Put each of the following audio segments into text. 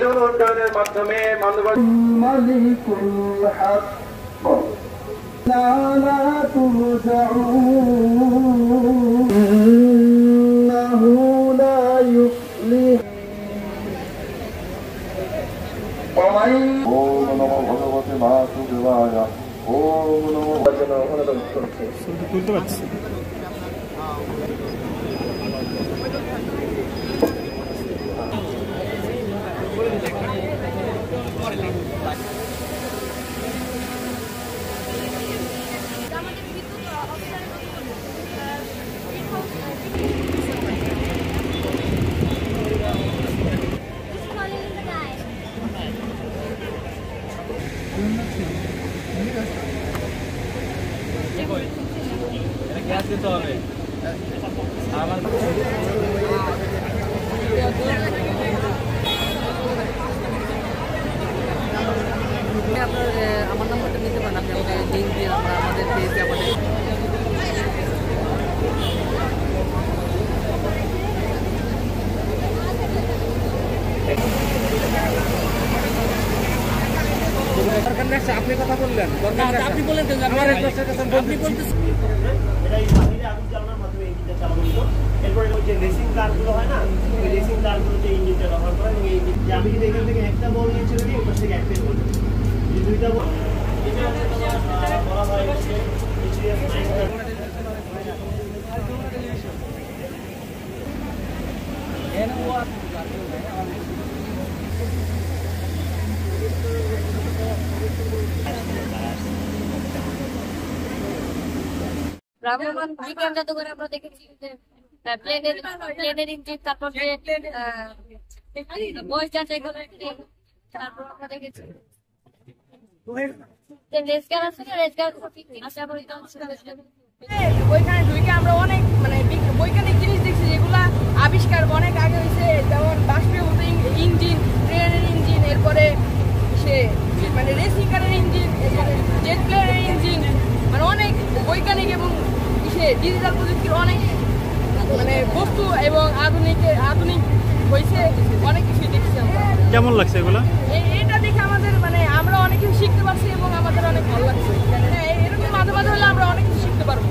কানুন উন্নয়নের মাধ্যমে মালিকুল হক লা তুরজাউন ইন্নাহু লা ইউফলিহ ওম নমো ভগবতে বাসুদেবায় ওম নমো তুলতে পারছি গ্যাস দিতে হবে আমার নাম্বারটা নিতে পারেন আপনি আমাকে লিঙ্ক দিয়ে আমরা আমাদের পেজে আমাদের আপনি কথা বললেন আপনি বলেন এরপরে যে রেসিং কারগুলো হয় না ওই রেসিং কারগুলোতে ইঞ্জিনটা ব্যবহার করে আমি যদি এখান থেকে একটা বল নিয়ে চলে দিই ওখান থেকে একটাই বল এই দুইটা বল বলা হয় ভ্রাম্যমাণ বিজ্ঞান জাদুঘরে আমরা দেখেছি যে প্লেনের ইঞ্জিন, তারপর যে বয়স যাচাই করে তারপর আমরা দেখেছি রেসগার আছে না, রেসগার আশা করি ওইখানে ঢুকে আমরা অনেক মানে বৈজ্ঞানিক জিনিস দেখছি যেগুলা আবিষ্কার অনেক আগে হয়েছে, যেমন বাষ্পীভূত ইঞ্জিন, ট্রেনের ইঞ্জিন, এরপরে সে মানে রেসিং কারের ইঞ্জিন, এরপরে জেট প্লেনের ইঞ্জিন, মানে অনেক বৈজ্ঞানিক এবং ডিজিটাল প্রযুক্তির অনেক মানে বস্তু এবং আধুনিক হয়েছে, অনেক কিছুই দেখছি আমরা। কেমন লাগছে এগুলো? এটা দেখে আমাদের মানে আমরা অনেক কিছু শিখতে পারছি এবং আমাদের অনেক ভালো লাগছে। এরকম মাঝে মাঝে হলে আমরা অনেক কিছু শিখতে পারবো।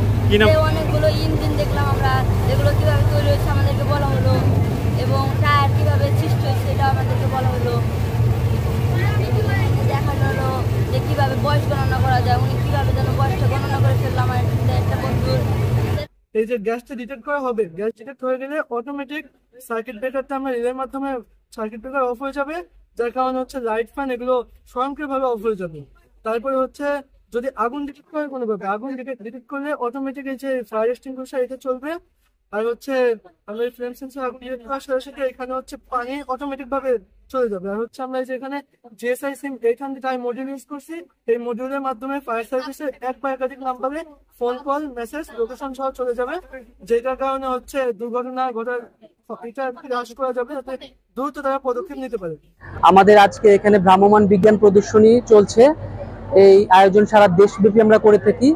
অনেকগুলো ইঞ্জিন দেখলাম আমরা, যেগুলো কিভাবে তৈরি হয়েছে আমাদেরকে বলা হলো, এবং টায়ার কিভাবে সৃষ্টি হয়েছে এটা আমাদেরকে বলা হলো। দেখানো হলো যে কিভাবে বয়স গণনা করা যায়, উনি কিভাবে যেন বয়সটা গণনা করে ফেললাম আমার একটা বন্ধুর। এই যে গ্যাসটা ডিটেক্ট করা হবে, গ্যাস ডিটেক্ট হয়ে গেলে অটোমেটিক সার্কিট ব্রেকারটা আমরা রিলের মাধ্যমে সার্কিট ব্রেকার অফ হয়ে যাবে, যার কারণে হচ্ছে লাইট ফ্যান এগুলো স্বয়ংক্রিয়ভাবে অফ হয়ে যাবে। তারপরে হচ্ছে যদি আগুন ডিটেক্ট করে কোনোভাবে, আগুন ডিটেক্ট করলে অটোমেটিক এই যে ফায়ার এক্সটিংগুইশার এটা চলবে। আর হচ্ছে আমরা ফ্লেম সেন্সর আগুন ডিটেক্ট করার সাথে সাথে এখানে হচ্ছে পানি অটোমেটিক ভাবে চলে যাবে। আর হচ্ছে আমরা এই যে এখানে জিএসআই সিম 800i মডিউল ইউজ করছি, এই মডিউলের মাধ্যমে ফায়ার সার্ভিসের এক বা একাধিক নাম্বারে ফোন কল, মেসেজ, লোকেশন সহ চলে যাবে, যেটার কারণে হচ্ছে দুর্ঘটনা ঘটার এটা হ্রাস করা যাবে, যাতে দ্রুত তারা পদক্ষেপ নিতে পারে। আমাদের আজকে এখানে ভ্রাম্যমাণ বিজ্ঞান প্রদর্শনী চলছে। এই আয়োজন সারা দেশব্যাপী আমরা করে থাকি,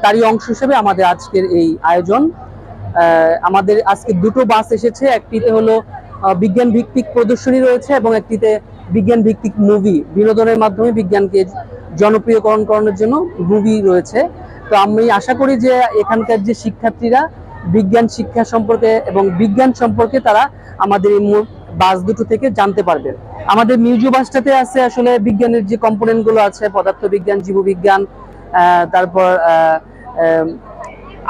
তারই অংশ হিসেবে আমাদের আজকের এই আয়োজন। আমাদের আজকে দুটো বাস এসেছে, একটিতে হলো বিজ্ঞান ভিত্তিক প্রদর্শনী রয়েছে এবং একটিতে বিজ্ঞান ভিত্তিক মুভি, বিনোদনের মাধ্যমে বিজ্ঞানকে জনপ্রিয়করণ করানোর জন্য মুভি রয়েছে। তো আমি আশা করি যে এখানকার যে শিক্ষার্থীরা বিজ্ঞান শিক্ষা সম্পর্কে এবং বিজ্ঞান সম্পর্কে তারা আমাদের এই বাস দুটো থেকে জানতে পারবে। আমাদের মিউজিও বাসটাতে আছে আসলে বিজ্ঞানের যে কম্পোনেন্ট গুলো আছে, পদার্থবিজ্ঞান, জীববিজ্ঞান, তারপর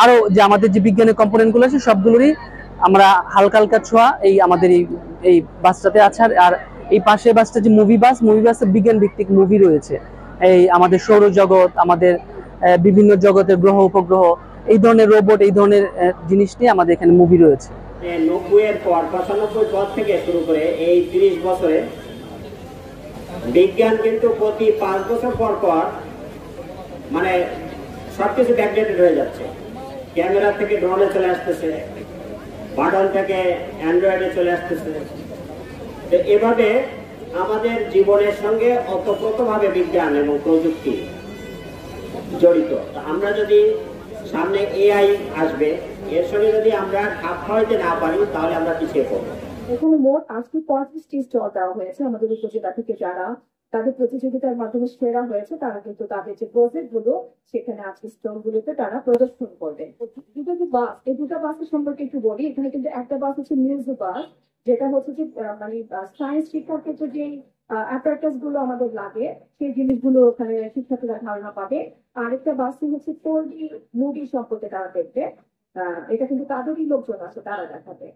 আরো যে আমাদের যে বিজ্ঞানের কম্পোনেন্ট গুলো আছে সবগুলোরই আমরা হালকা হালকা ছোঁয়া এই আমাদের এই বাসটাতে আছে। আর এই পাশে বাসটা যে মুভি বাসে বিজ্ঞান ভিত্তিক মুভি রয়েছে, এই আমাদের সৌরজগৎ, আমাদের বিভিন্ন জগতের গ্রহ উপগ্রহ, এই ধরনের রোবট, এই ধরনের জিনিস নিয়ে আমাদের এখানে মুভি রয়েছে। 90-এর পর 95 পর থেকে শুরু করে এই 30 বছরে বিজ্ঞান কিন্তু প্রতি 5 বছর পর পর মানে সবকিছু ব্যাকডেটেড হয়ে যাচ্ছে। ক্যামেরা থেকে ড্রোনে চলে আসতেছে, বাটন থেকে অ্যান্ড্রয়েডে চলে আসতেছে। তো এভাবে আমাদের জীবনের সঙ্গে ওতপ্রোতভাবে বিজ্ঞান এবং প্রযুক্তি জড়িত। আমরা যদি সামনে এআই আসবে, এর সঙ্গে যদি আমরা খাপ খাওয়াইতে না পারি তাহলে আমরা পিছিয়ে পড়ব। এখানে মোট আজকে 35টি স্টল দেওয়া হয়েছে আমাদের উপজেলা থেকে যারা তাদের প্রতিযোগিতার মাধ্যমে সেরা হয়েছে তারা কিন্তু তাদের যে প্রজেক্ট গুলো সেখানে আজকে স্টল গুলোতে তারা প্রদর্শন করবে। দুটো যে বাস, এই দুটো বাসের সম্পর্কে একটু বলি। এখানে কিন্তু একটা বাস হচ্ছে মিউজিক বাস, যেটা হচ্ছে যে মানে সায়েন্স শিক্ষার ক্ষেত্রে যে অ্যাপারেটাস গুলো আমাদের লাগে সেই জিনিসগুলো ওখানে শিক্ষার্থীরা ধারণা পাবে। আরেকটা বাস হচ্ছে 4D মুভি সম্পর্কে তারা দেখবে। এটা কিন্তু তাদেরই লোকজন আছে, তারা দেখাবে।